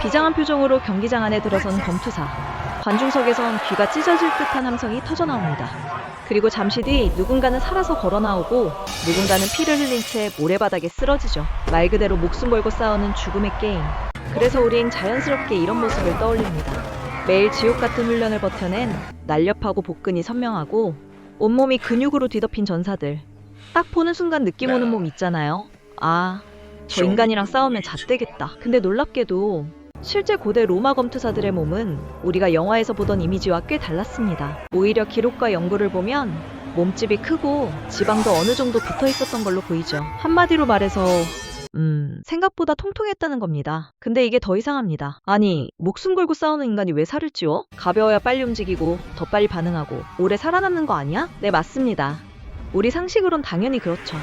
비장한 표정으로 경기장 안에 들어선 검투사. 관중석에선 귀가 찢어질 듯한 함성이 터져나옵니다. 그리고 잠시 뒤 누군가는 살아서 걸어나오고 누군가는 피를 흘린 채 모래바닥에 쓰러지죠. 말 그대로 목숨 걸고 싸우는 죽음의 게임. 그래서 우린 자연스럽게 이런 모습을 떠올립니다. 매일 지옥 같은 훈련을 버텨낸 날렵하고 복근이 선명하고 온몸이 근육으로 뒤덮인 전사들. 딱 보는 순간 느낌 오는 몸 있잖아요. 아, 저 인간이랑 싸우면 잣되겠다. 근데 놀랍게도 실제 고대 로마 검투사들의 몸은 우리가 영화에서 보던 이미지와 꽤 달랐습니다. 오히려 기록과 연구를 보면 몸집이 크고 지방도 어느 정도 붙어 있었던 걸로 보이죠. 한마디로 말해서 생각보다 통통했다는 겁니다. 근데 이게 더 이상합니다. 아니, 목숨 걸고 싸우는 인간이 왜 살을 찌워? 가벼워야 빨리 움직이고 더 빨리 반응하고 오래 살아남는 거 아니야? 네, 맞습니다. 우리 상식으론 당연히 그렇죠.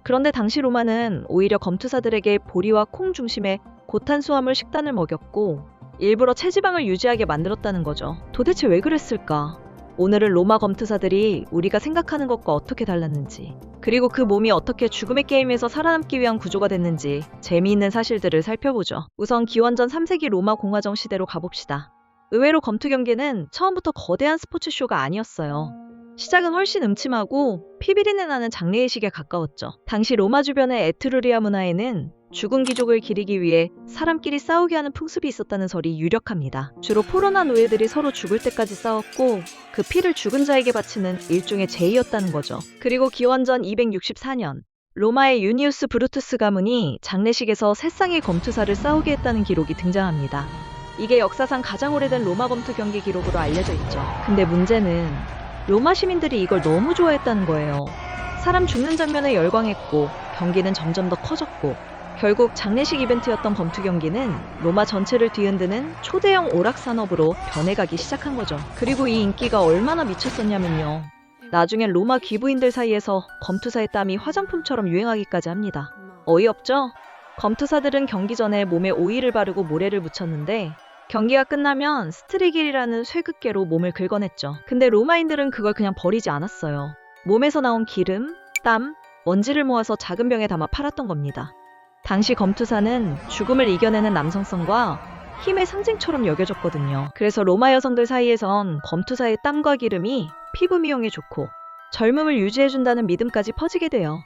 그런데 당시 로마는 오히려 검투사들에게 보리와 콩 중심의 고탄수화물 식단을 먹였고 일부러 체지방을 유지하게 만들었다는 거죠. 도대체 왜 그랬을까? 오늘은 로마 검투사들이 우리가 생각하는 것과 어떻게 달랐는지, 그리고 그 몸이 어떻게 죽음의 게임에서 살아남기 위한 구조가 됐는지 재미있는 사실들을 살펴보죠. 우선 기원전 3세기 로마 공화정 시대로 가봅시다. 의외로 검투 경기는 처음부터 거대한 스포츠쇼가 아니었어요. 시작은 훨씬 음침하고 피비린내 나는 장례의식에 가까웠죠. 당시 로마 주변의 에트루리아 문화에는 죽은 귀족을 기리기 위해 사람끼리 싸우게 하는 풍습이 있었다는 설이 유력합니다. 주로 포로나 노예들이 서로 죽을 때까지 싸웠고 그 피를 죽은 자에게 바치는 일종의 제의였다는 거죠. 그리고 기원전 264년 로마의 유니우스 브루투스 가문이 장례식에서 세 쌍의 검투사를 싸우게 했다는 기록이 등장합니다. 이게 역사상 가장 오래된 로마 검투 경기 기록으로 알려져 있죠. 근데 문제는 로마 시민들이 이걸 너무 좋아했다는 거예요. 사람 죽는 장면에 열광했고 경기는 점점 더 커졌고 결국 장례식 이벤트였던 검투 경기는 로마 전체를 뒤흔드는 초대형 오락산업으로 변해가기 시작한 거죠. 그리고 이 인기가 얼마나 미쳤었냐면요. 나중엔 로마 귀부인들 사이에서 검투사의 땀이 화장품처럼 유행하기까지 합니다. 어이없죠? 검투사들은 경기 전에 몸에 오일을 바르고 모래를 묻혔는데 경기가 끝나면 스트리길이라는 쇠극계로 몸을 긁어냈죠. 근데 로마인들은 그걸 그냥 버리지 않았어요. 몸에서 나온 기름, 땀, 먼지를 모아서 작은 병에 담아 팔았던 겁니다. 당시 검투사는 죽음을 이겨내는 남성성과 힘의 상징처럼 여겨졌거든요. 그래서 로마 여성들 사이에선 검투사의 땀과 기름이 피부 미용에 좋고 젊음을 유지해준다는 믿음까지 퍼지게 돼요.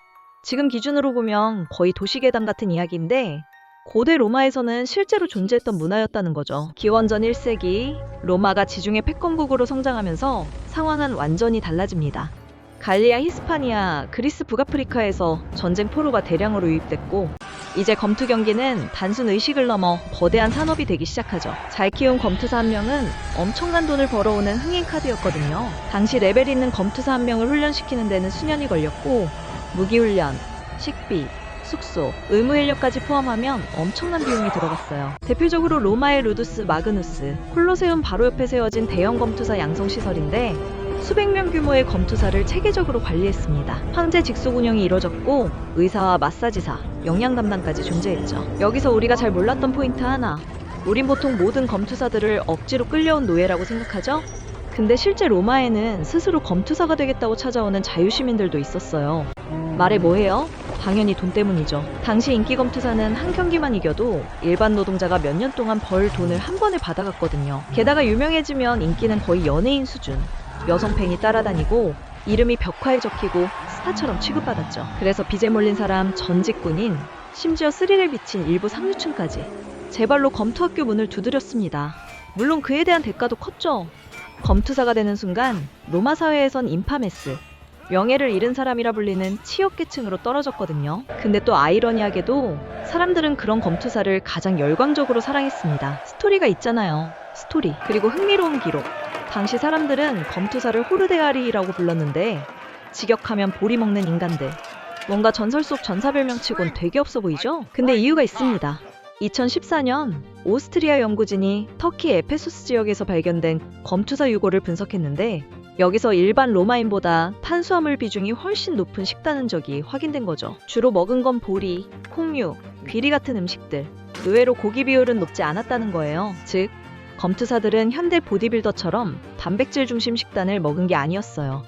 지금 기준으로 보면 거의 도시괴담 같은 이야기인데 고대 로마에서는 실제로 존재했던 문화였다는 거죠. 기원전 1세기 로마가 지중해 패권국으로 성장하면서 상황은 완전히 달라집니다. 갈리아 히스파니아, 그리스 북아프리카에서 전쟁 포로가 대량으로 유입됐고 이제 검투 경기는 단순 의식을 넘어 거대한 산업이 되기 시작하죠. 잘 키운 검투사 한 명은 엄청난 돈을 벌어오는 흥행 카드였거든요. 당시 레벨 있는 검투사 한 명을 훈련시키는 데는 수년이 걸렸고 무기훈련, 식비, 숙소, 의무인력까지 포함하면 엄청난 비용이 들어갔어요. 대표적으로 로마의 루두스 마그누스, 콜로세움 바로 옆에 세워진 대형 검투사 양성시설인데 수백 명 규모의 검투사를 체계적으로 관리했습니다. 황제 직속 운영이 이뤄졌고 의사와 마사지사, 영양 담당까지 존재했죠. 여기서 우리가 잘 몰랐던 포인트 하나. 우린 보통 모든 검투사들을 억지로 끌려온 노예라고 생각하죠? 근데 실제 로마에는 스스로 검투사가 되겠다고 찾아오는 자유시민들도 있었어요. 말해 뭐해요? 당연히 돈 때문이죠. 당시 인기 검투사는 한 경기만 이겨도 일반 노동자가 몇 년 동안 벌 돈을 한 번에 받아갔거든요. 게다가 유명해지면 인기는 거의 연예인 수준. 여성 팬이 따라다니고 이름이 벽화에 적히고 스타처럼 취급받았죠. 그래서 빚에 몰린 사람 전직 군인, 심지어 스릴에 미친 일부 상류층까지 제발로 검투학교 문을 두드렸습니다. 물론 그에 대한 대가도 컸죠. 검투사가 되는 순간 로마 사회에선 인파메스, 명예를 잃은 사람이라 불리는 치욕계층으로 떨어졌거든요. 근데 또 아이러니하게도 사람들은 그런 검투사를 가장 열광적으로 사랑했습니다. 스토리가 있잖아요. 스토리. 그리고 흥미로운 기록. 당시 사람들은 검투사를 호르데아리라고 불렀는데 직역하면 보리 먹는 인간들. 뭔가 전설 속 전사별명치곤 되게 없어 보이죠? 근데 이유가 있습니다. 2014년 오스트리아 연구진이 터키 에페소스 지역에서 발견된 검투사 유골을 분석했는데 여기서 일반 로마인보다 탄수화물 비중이 훨씬 높은 식단 흔적이 확인된 거죠. 주로 먹은 건 보리, 콩류, 귀리 같은 음식들. 의외로 고기 비율은 높지 않았다는 거예요. 즉, 검투사들은 현대 보디빌더처럼 단백질 중심 식단을 먹은 게 아니었어요.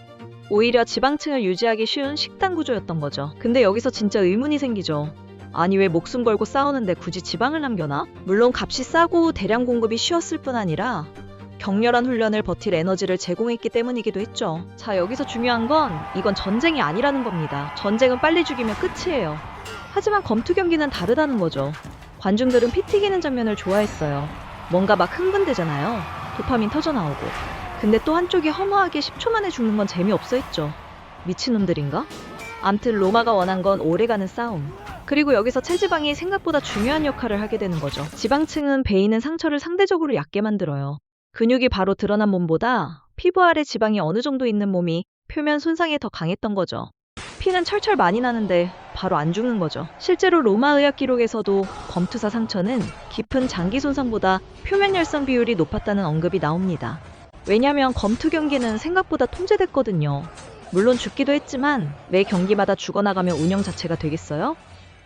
오히려 지방층을 유지하기 쉬운 식단 구조였던 거죠. 근데 여기서 진짜 의문이 생기죠. 아니 왜 목숨 걸고 싸우는데 굳이 지방을 남겨놔? 물론 값이 싸고 대량 공급이 쉬웠을 뿐 아니라 격렬한 훈련을 버틸 에너지를 제공했기 때문이기도 했죠. 자, 여기서 중요한 건 이건 전쟁이 아니라는 겁니다. 전쟁은 빨리 죽이면 끝이에요. 하지만 검투 경기는 다르다는 거죠. 관중들은 피 튀기는 장면을 좋아했어요. 뭔가 막 흥분되잖아요. 도파민 터져나오고. 근데 또 한쪽이 허무하게 10초 만에 죽는 건 재미없어 했죠. 미친놈들인가? 암튼 로마가 원한 건 오래가는 싸움. 그리고 여기서 체지방이 생각보다 중요한 역할을 하게 되는 거죠. 지방층은 베이는 상처를 상대적으로 얕게 만들어요. 근육이 바로 드러난 몸보다 피부 아래 지방이 어느 정도 있는 몸이 표면 손상에 더 강했던 거죠. 피는 철철 많이 나는데 바로 안 죽는 거죠. 실제로 로마 의학 기록에서도 검투사 상처는 깊은 장기 손상보다 표면 열상 비율이 높았다는 언급이 나옵니다. 왜냐면 검투 경기는 생각보다 통제됐거든요. 물론 죽기도 했지만 매 경기마다 죽어나가면 운영 자체가 되겠어요?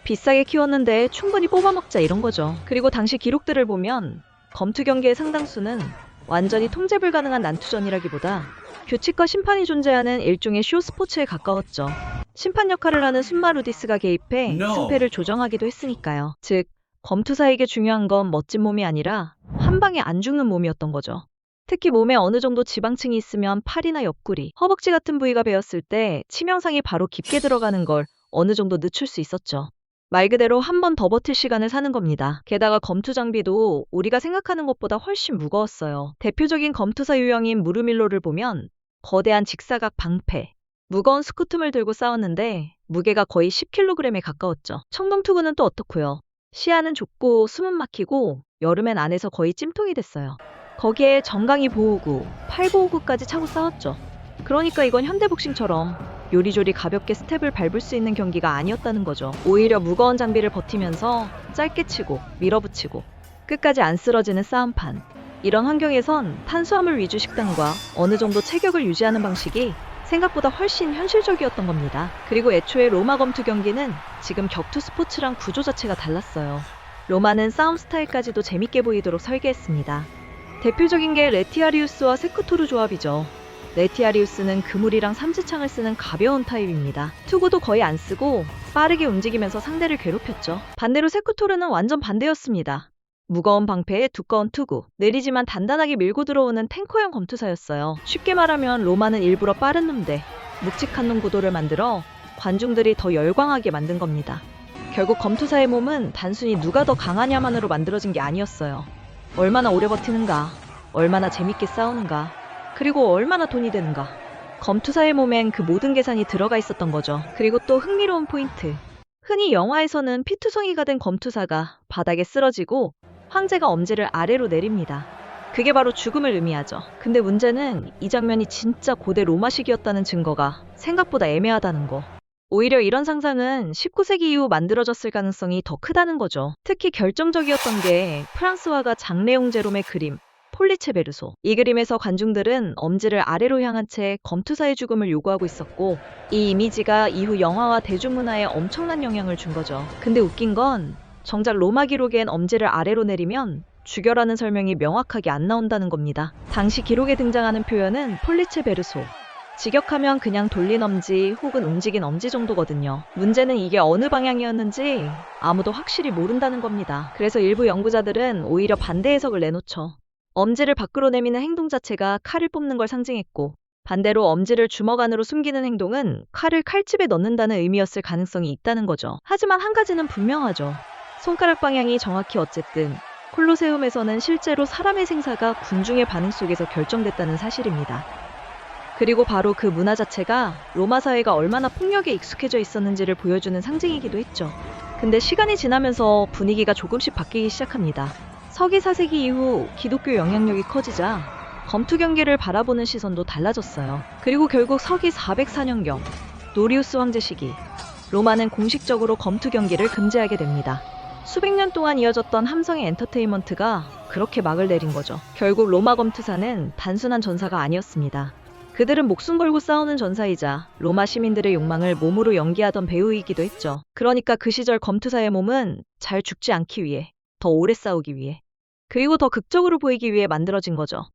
비싸게 키웠는데 충분히 뽑아먹자 이런 거죠. 그리고 당시 기록들을 보면 검투 경기의 상당수는 완전히 통제 불가능한 난투전이라기보다 규칙과 심판이 존재하는 일종의 쇼 스포츠에 가까웠죠. 심판 역할을 하는 순마루디스가 개입해 승패를 조정하기도 했으니까요. 즉, 검투사에게 중요한 건 멋진 몸이 아니라 한 방에 안 죽는 몸이었던 거죠. 특히 몸에 어느 정도 지방층이 있으면 팔이나 옆구리, 허벅지 같은 부위가 베었을 때 치명상이 바로 깊게 들어가는 걸 어느 정도 늦출 수 있었죠. 말 그대로 한 번 더 버틸 시간을 사는 겁니다. 게다가 검투 장비도 우리가 생각하는 것보다 훨씬 무거웠어요. 대표적인 검투사 유형인 무르밀로를 보면 거대한 직사각 방패, 무거운 스쿠툼을 들고 싸웠는데 무게가 거의 10kg에 가까웠죠. 청동투구는 또 어떻고요? 시야는 좁고 숨은 막히고 여름엔 안에서 거의 찜통이 됐어요. 거기에 정강이 보호구, 팔보호구까지 차고 싸웠죠. 그러니까 이건 현대복싱처럼 요리조리 가볍게 스텝을 밟을 수 있는 경기가 아니었다는 거죠. 오히려 무거운 장비를 버티면서 짧게 치고 밀어붙이고 끝까지 안 쓰러지는 싸움판. 이런 환경에선 탄수화물 위주 식단과 어느 정도 체격을 유지하는 방식이 생각보다 훨씬 현실적이었던 겁니다. 그리고 애초에 로마 검투 경기는 지금 격투 스포츠랑 구조 자체가 달랐어요. 로마는 싸움 스타일까지도 재밌게 보이도록 설계했습니다. 대표적인 게 레티아리우스와 세쿠토르 조합이죠. 레티아리우스는 그물이랑 삼지창을 쓰는 가벼운 타입입니다. 투구도 거의 안 쓰고 빠르게 움직이면서 상대를 괴롭혔죠. 반대로 세쿠토르는 완전 반대였습니다. 무거운 방패에 두꺼운 투구, 느리지만 단단하게 밀고 들어오는 탱커형 검투사였어요. 쉽게 말하면 로마는 일부러 빠른 놈대, 묵직한 놈 구도를 만들어 관중들이 더 열광하게 만든 겁니다. 결국 검투사의 몸은 단순히 누가 더 강하냐만으로 만들어진 게 아니었어요. 얼마나 오래 버티는가, 얼마나 재밌게 싸우는가, 그리고 얼마나 돈이 되는가. 검투사의 몸엔 그 모든 계산이 들어가 있었던 거죠. 그리고 또 흥미로운 포인트. 흔히 영화에서는 피투성이가 된 검투사가 바닥에 쓰러지고 황제가 엄지를 아래로 내립니다. 그게 바로 죽음을 의미하죠. 근데 문제는 이 장면이 진짜 고대 로마식이었다는 증거가 생각보다 애매하다는 거. 오히려 이런 상상은 19세기 이후 만들어졌을 가능성이 더 크다는 거죠. 특히 결정적이었던 게 프랑스 화가 장레옹 제롬의 그림 폴리체 베르소. 이 그림에서 관중들은 엄지를 아래로 향한 채 검투사의 죽음을 요구하고 있었고 이 이미지가 이후 영화와 대중문화에 엄청난 영향을 준 거죠. 근데 웃긴 건 정작 로마 기록엔 엄지를 아래로 내리면 죽여라는 설명이 명확하게 안 나온다는 겁니다. 당시 기록에 등장하는 표현은 폴리체 베르소. 직역하면 그냥 돌린 엄지 혹은 움직인 엄지 정도거든요. 문제는 이게 어느 방향이었는지 아무도 확실히 모른다는 겁니다. 그래서 일부 연구자들은 오히려 반대 해석을 내놓죠. 엄지를 밖으로 내미는 행동 자체가 칼을 뽑는 걸 상징했고 반대로 엄지를 주먹 안으로 숨기는 행동은 칼을 칼집에 넣는다는 의미였을 가능성이 있다는 거죠. 하지만 한 가지는 분명하죠. 손가락 방향이 정확히 어쨌든 콜로세움에서는 실제로 사람의 생사가 군중의 반응 속에서 결정됐다는 사실입니다. 그리고 바로 그 문화 자체가 로마 사회가 얼마나 폭력에 익숙해져 있었는지를 보여주는 상징이기도 했죠. 근데 시간이 지나면서 분위기가 조금씩 바뀌기 시작합니다. 서기 4세기 이후 기독교 영향력이 커지자 검투 경기를 바라보는 시선도 달라졌어요. 그리고 결국 서기 404년경 노리우스 황제 시기 로마는 공식적으로 검투 경기를 금지하게 됩니다. 수백 년 동안 이어졌던 함성의 엔터테인먼트가 그렇게 막을 내린 거죠. 결국 로마 검투사는 단순한 전사가 아니었습니다. 그들은 목숨 걸고 싸우는 전사이자 로마 시민들의 욕망을 몸으로 연기하던 배우이기도 했죠. 그러니까 그 시절 검투사의 몸은 잘 죽지 않기 위해, 더 오래 싸우기 위해, 그리고 더 극적으로 보이기 위해 만들어진 거죠.